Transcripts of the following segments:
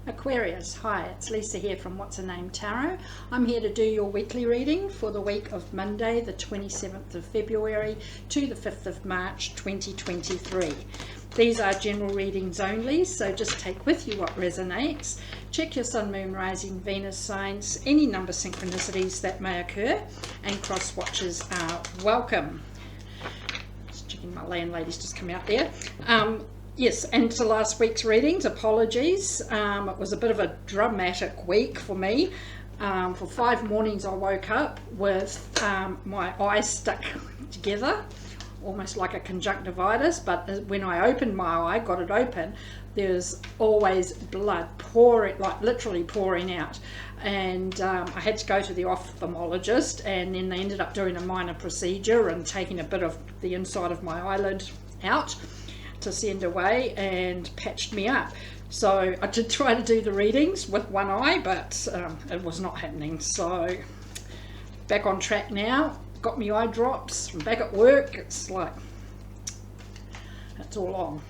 Aquarius, hi, it's Lisa here from What's Her Name Tarot. I'm here to do your weekly reading for the week of Monday, the 27th of February to the 5th of March 2023. These are general readings only, so just take with you what resonates. Check your Sun, Moon, Rising, Venus signs, any number synchronicities that may occur, and cross watches are welcome. Just checking my landlady's just come out there. Yes, and to last week's readings, apologies. It was a bit of a dramatic week for me. For 5 mornings I woke up with my eyes stuck together, almost like a conjunctivitis, but when I opened my eye, got it open, there's always blood pouring, like literally pouring out. And I had to go to the ophthalmologist, and then they ended up doing a minor procedure and taking a bit of the inside of my eyelid out to send away and patched me up. So I did try to do the readings with one eye, but it was not happening. So back on track now, got me eye drops, I'm back at work. It's like, it's all on.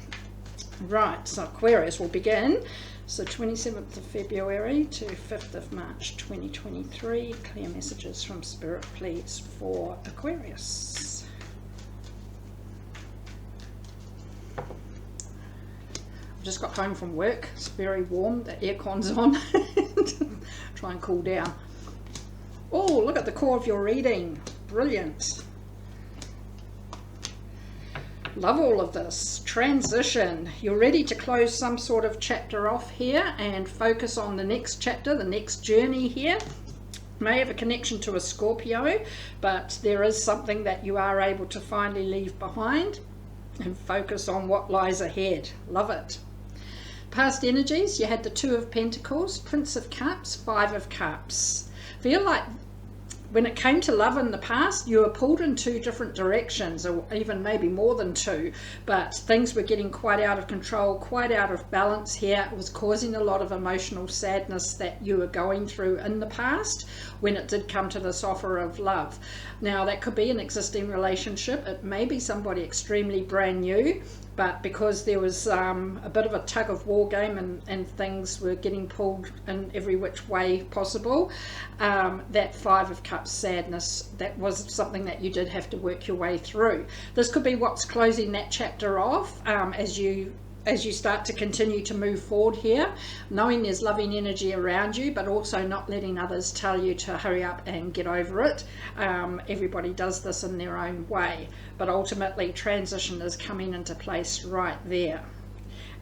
Right, so Aquarius will begin. So 27th of February to 5th of March 2023. Clear messages from Spirit, please, for Aquarius. Just got home from work. It's very warm. The aircon's on. Try and cool down. Oh, look at the core of your reading. Brilliant. Love all of this. Transition. You're ready to close some sort of chapter off here and focus on the next chapter, the next journey here. May have a connection to a Scorpio, but there is something that you are able to finally leave behind and focus on what lies ahead. Love it. Past energies, you had the 2 of Pentacles, Prince of Cups, 5 of Cups. Feel like when it came to love in the past, you were pulled in 2 different directions, or even maybe more than 2, but things were getting quite out of control, quite out of balance here. It was causing a lot of emotional sadness that you were going through in the past when it did come to this offer of love. Now, that could be an existing relationship. It may be somebody extremely brand new, but because there was a bit of a tug of war game and things were getting pulled in every which way possible, that 5 of Cups sadness, that was something that you did have to work your way through. This could be what's closing that chapter off as you start to continue to move forward here, knowing there's loving energy around you, but also not letting others tell you to hurry up and get over it. Everybody does this in their own way, but ultimately transition is coming into place right there.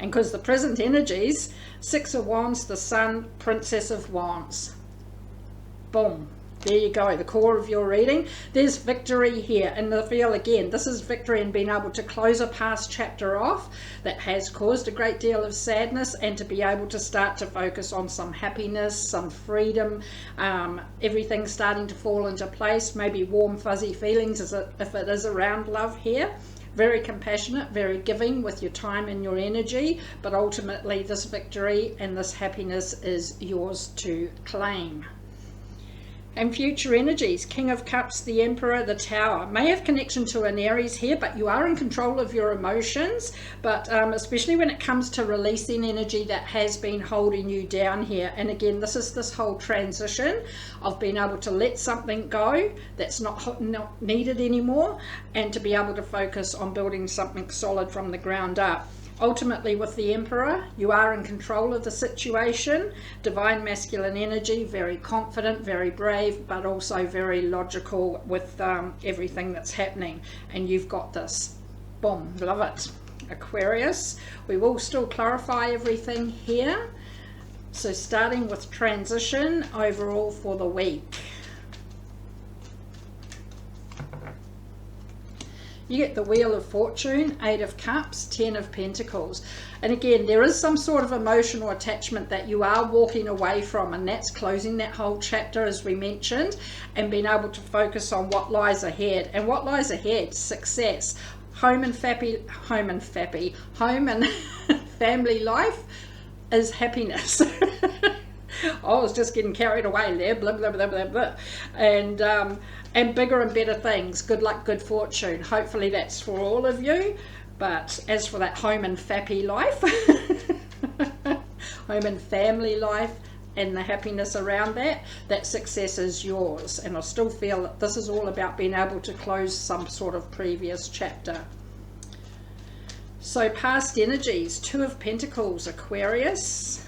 And because the present energies, 6 of Wands, the Sun, Princess of Wands. Boom. There you go, the core of your reading. There's victory here, and the feel again, this is victory in being able to close a past chapter off that has caused a great deal of sadness, and to be able to start to focus on some happiness, some freedom, everything starting to fall into place, maybe warm fuzzy feelings if it is around love here. Very compassionate, very giving with your time and your energy, but ultimately this victory and this happiness is yours to claim. And future energies, King of Cups, the Emperor, the Tower. May have connection to an Aries here, but you are in control of your emotions, but especially when it comes to releasing energy that has been holding you down here. And again, this is this whole transition of being able to let something go that's not needed anymore, and to be able to focus on building something solid from the ground up. Ultimately, with the Emperor, you are in control of the situation. Divine masculine energy, very confident, very brave, but also very logical with everything that's happening. And you've got this. Boom, love it. Aquarius, we will still clarify everything here. So starting with transition overall for the week. You get the Wheel of Fortune, 8 of Cups, 10 of Pentacles. And again, there is some sort of emotional attachment that you are walking away from, and that's closing that whole chapter, as we mentioned, and being able to focus on what lies ahead. And what lies ahead? Success. Home and family life is happiness. I was just getting carried away there, blah, blah, blah, blah, blah. And bigger and better things. Good luck, good fortune. Hopefully that's for all of you. But as for that home and fappy life, home and family life and the happiness around that, that success is yours. And I still feel that this is all about being able to close some sort of previous chapter. So past energies, Two of Pentacles, Aquarius,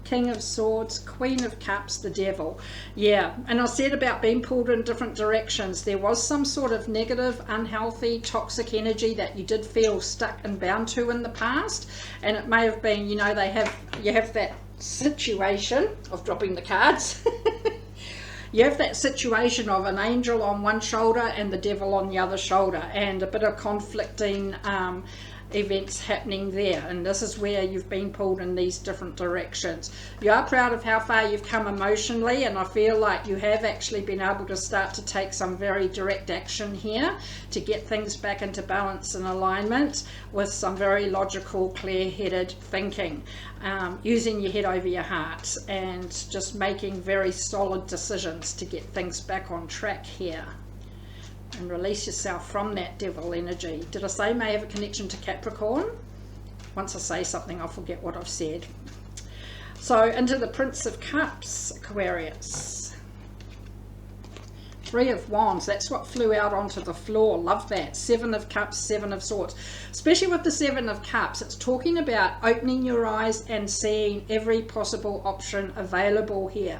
King of Swords, Queen of Cups, the Devil. Yeah, and I said about being pulled in different directions. There was some sort of negative, unhealthy, toxic energy that you did feel stuck and bound to in the past. And it may have been, you know, you have that situation of dropping the cards. You have that situation of an angel on one shoulder and the devil on the other shoulder, and a bit of conflicting events happening there, and this is where you've been pulled in these different directions. You are proud of how far you've come emotionally, and I feel like you have actually been able to start to take some very direct action here to get things back into balance and alignment with some very logical, clear-headed thinking, using your head over your heart and just making very solid decisions to get things back on track here. And release yourself from that devil energy. Did I say may have a connection to Capricorn? Once I say something, I'll forget what I've said. So into the Prince of Cups, Aquarius. Three of Wands, that's what flew out onto the floor. Love that. Seven of Cups, Seven of Swords. Especially with the Seven of Cups, it's talking about opening your eyes and seeing every possible option available here.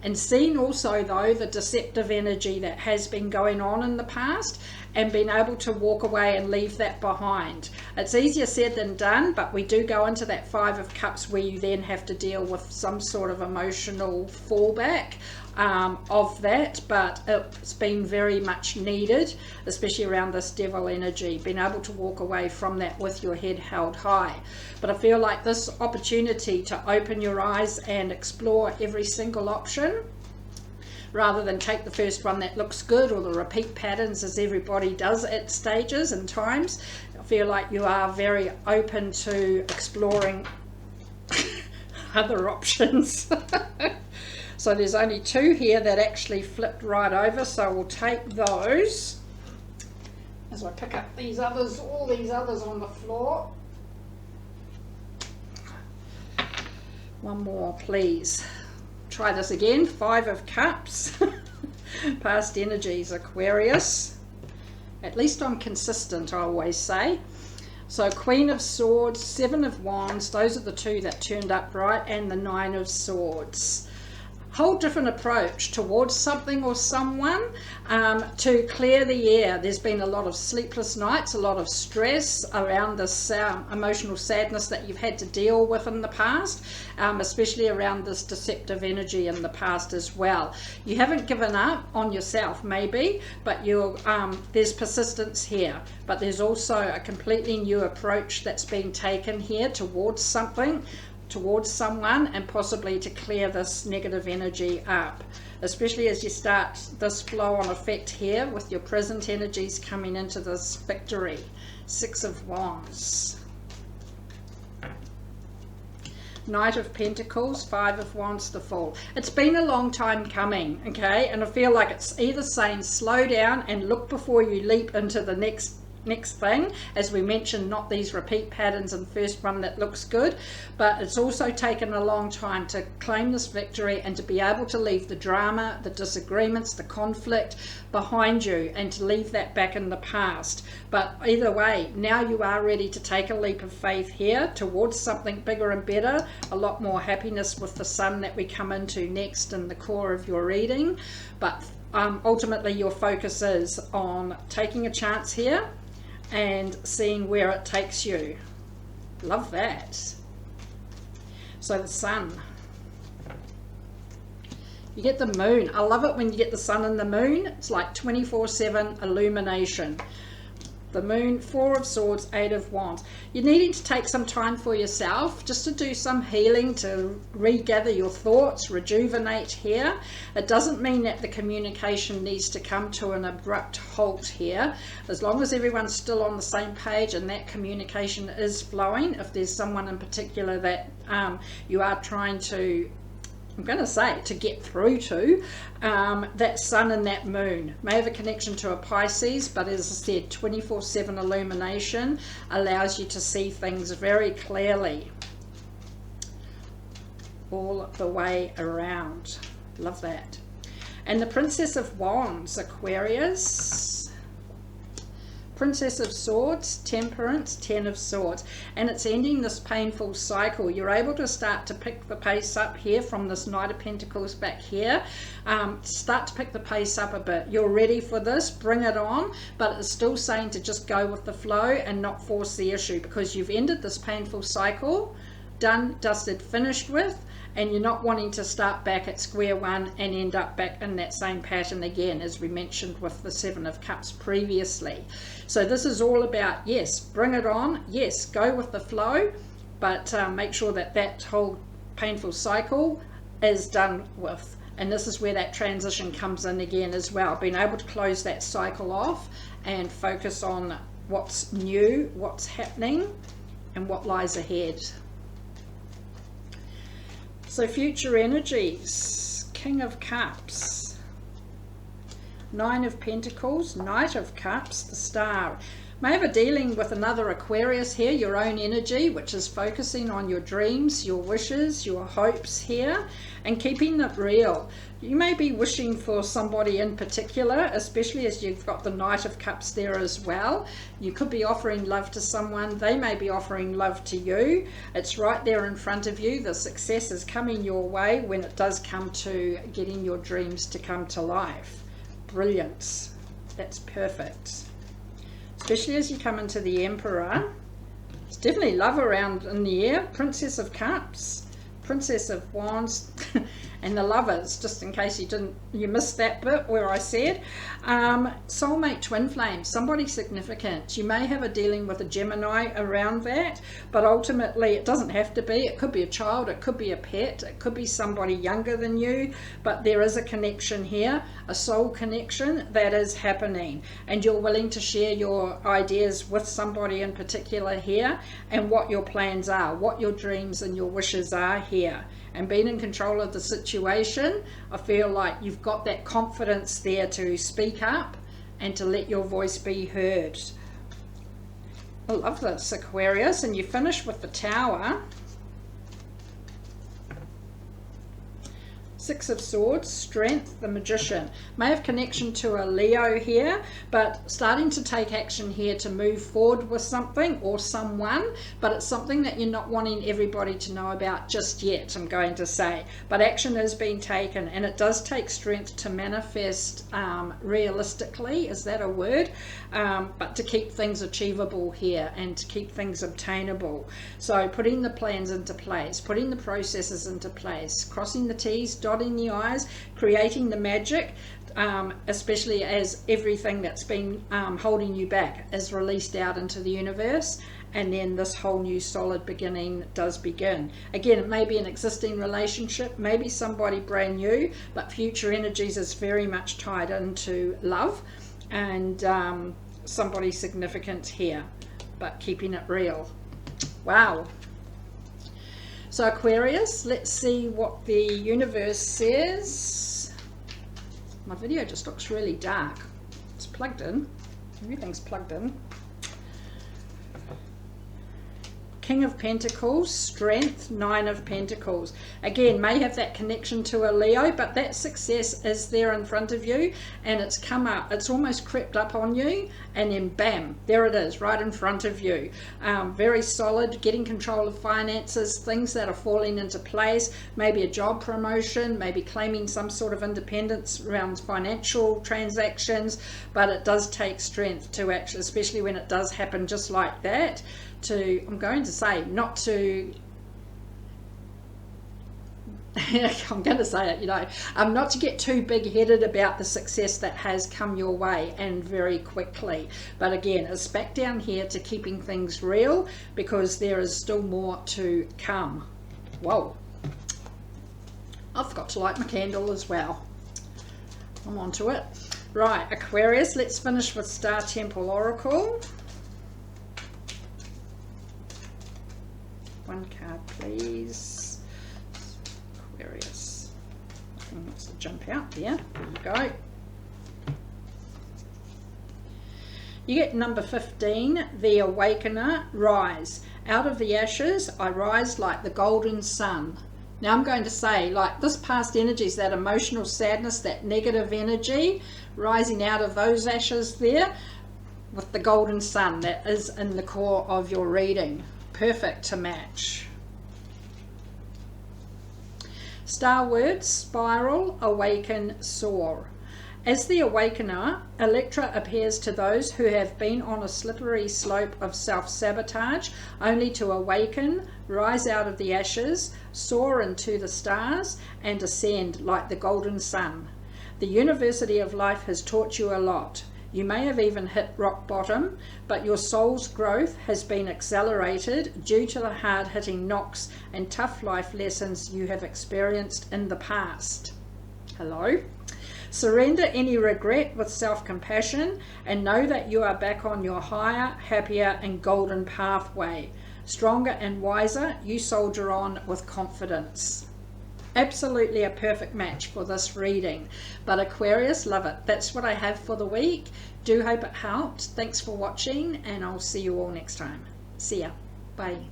And seeing also, though, the deceptive energy that has been going on in the past and being able to walk away and leave that behind. It's easier said than done, but we do go into that Five of Cups where you then have to deal with some sort of emotional fallback of that, but it's been very much needed, especially around this devil energy, being able to walk away from that with your head held high. But I feel like this opportunity to open your eyes and explore every single option, rather than take the first one that looks good or the repeat patterns as everybody does at stages and times, I feel like you are very open to exploring other options. So there's only two here that actually flipped right over, so we'll take those as I pick up these others, all these others on the floor. One more, please. Try this again. Five of Cups. Past energies, Aquarius. At least I'm consistent, I always say. So Queen of Swords, Seven of Wands, those are the two that turned up right, and the Nine of Swords. Whole different approach towards something or someone to clear the air. There's been a lot of sleepless nights, a lot of stress around this emotional sadness that you've had to deal with in the past, especially around this deceptive energy in the past as well. You haven't given up on yourself maybe, but there's persistence here, but there's also a completely new approach that's been taken here towards something, towards someone, and possibly to clear this negative energy up, especially as you start this flow on effect here with your present energies coming into this victory. Six of Wands, Knight of Pentacles, Five of Wands, the Fool. It's been a long time coming, okay, and I feel like it's either saying slow down and look before you leap into the next thing, as we mentioned, not these repeat patterns and first one that looks good, but it's also taken a long time to claim this victory and to be able to leave the drama, the disagreements, the conflict behind you, and to leave that back in the past. But either way, now you are ready to take a leap of faith here towards something bigger and better, a lot more happiness with the Sun that we come into next in the core of your reading. But ultimately your focus is on taking a chance here and seeing where it takes you. Love that. So the Sun. You get the Moon. I love it when you get the Sun and the Moon. It's like 24/7 illumination. The Moon, Four of Swords, Eight of Wands. You're needing to take some time for yourself just to do some healing, to regather your thoughts, rejuvenate here. It doesn't mean that the communication needs to come to an abrupt halt here. As long as everyone's still on the same page and that communication is flowing, if there's someone in particular that you are trying to, I'm going to say, to get through to, that Sun and that Moon may have a connection to a Pisces, but as I said, 24/7 illumination allows you to see things very clearly. all the way around. Love that. And the Princess of Wands, Aquarius. Princess of Swords, Temperance, Ten of Swords, and it's ending this painful cycle. You're able to start to pick the pace up here from this Knight of Pentacles back here. Start to pick the pace up a bit. You're ready for this, bring it on, but it's still saying to just go with the flow and not force the issue, because you've ended this painful cycle, done, dusted, finished with, and you're not wanting to start back at square one and end up back in that same pattern again, as we mentioned with the Seven of Cups previously. So this is all about, yes, bring it on, yes, go with the flow, but make sure that that whole painful cycle is done with. And this is where that transition comes in again as well, being able to close that cycle off and focus on what's new, what's happening, and what lies ahead. So future energies, King of Cups, Nine of Pentacles, Knight of Cups, the Star. May have a dealing with another Aquarius here, your own energy, which is focusing on your dreams, your wishes, your hopes here, and keeping it real. You may be wishing for somebody in particular, especially as you've got the Knight of Cups there as well. You could be offering love to someone, they may be offering love to you. It's right there in front of you. The success is coming your way when it does come to getting your dreams to come to life. Brilliant. That's perfect. Especially as you come into the Emperor. There's definitely love around in the air. Princess of Cups, Princess of Wands, and the Lovers, just in case you missed that bit where I said. Soulmate, twin flame, somebody significant. You may have a dealing with a Gemini around that, but ultimately it doesn't have to be. It could be a child, it could be a pet, it could be somebody younger than you, but there is a connection here, a soul connection that is happening, and you're willing to share your ideas with somebody in particular here, and what your plans are, what your dreams and your wishes are here. And being in control of the situation, I feel like you've got that confidence there to speak up and to let your voice be heard. I love this, Aquarius. And you finish with the Tower. Six of Swords, Strength, the Magician. May have connection to a Leo here, but starting to take action here to move forward with something or someone, but it's something that you're not wanting everybody to know about just yet, I'm going to say. But action is being taken, and it does take strength to manifest realistically, is that a word? But to keep things achievable here and to keep things obtainable. So putting the plans into place, putting the processes into place, crossing the T's, dotting the I's, creating the magic, especially as everything that's been holding you back is released out into the universe, and then this whole new solid beginning does begin. Again, it may be an existing relationship, maybe somebody brand new, but future energies is very much tied into love and somebody significant here, but keeping it real. Wow. So Aquarius, let's see what the universe says. My video just looks really dark. It's plugged in. Everything's plugged in. King of Pentacles, Strength, Nine of Pentacles. Again, may have that connection to a Leo, but that success is there in front of you, and it's come up, it's almost crept up on you, and then bam, there it is, right in front of you. Very solid, getting control of finances, things that are falling into place, maybe a job promotion, maybe claiming some sort of independence around financial transactions, but it does take strength to actually, especially when it does happen just like that, to, I'm going to say, not to, I'm going to say it, you know, not to get too big-headed about the success that has come your way and very quickly. But again, it's back down here to keeping things real, because there is still more to come. Whoa. I forgot to light my candle as well. I'm on to it. Right, Aquarius, let's finish with Star Temple Oracle. One card, please. Aquarius. Nothing wants to jump out there. There we go. You get number 15, the Awakener, Rise. Out of the ashes, I rise like the golden sun. Now I'm going to say, like, this past energies, that emotional sadness, that negative energy rising out of those ashes there with the golden sun that is in the core of your reading. Perfect to match. Star words: spiral, awaken, soar. As the awakener, Electra appears to those who have been on a slippery slope of self-sabotage, only to awaken, rise out of the ashes, soar into the stars, and ascend like the golden sun. The University of Life has taught you a lot. You may have even hit rock bottom, but your soul's growth has been accelerated due to the hard-hitting knocks and tough life lessons you have experienced in the past. Hello? Surrender any regret with self-compassion and know that you are back on your higher, happier, and golden pathway. Stronger and wiser, you soldier on with confidence. Absolutely a perfect match for this reading. But Aquarius, love it. That's what I have for the week. Do hope it helped. Thanks for watching, and I'll see you all next time. See ya. Bye.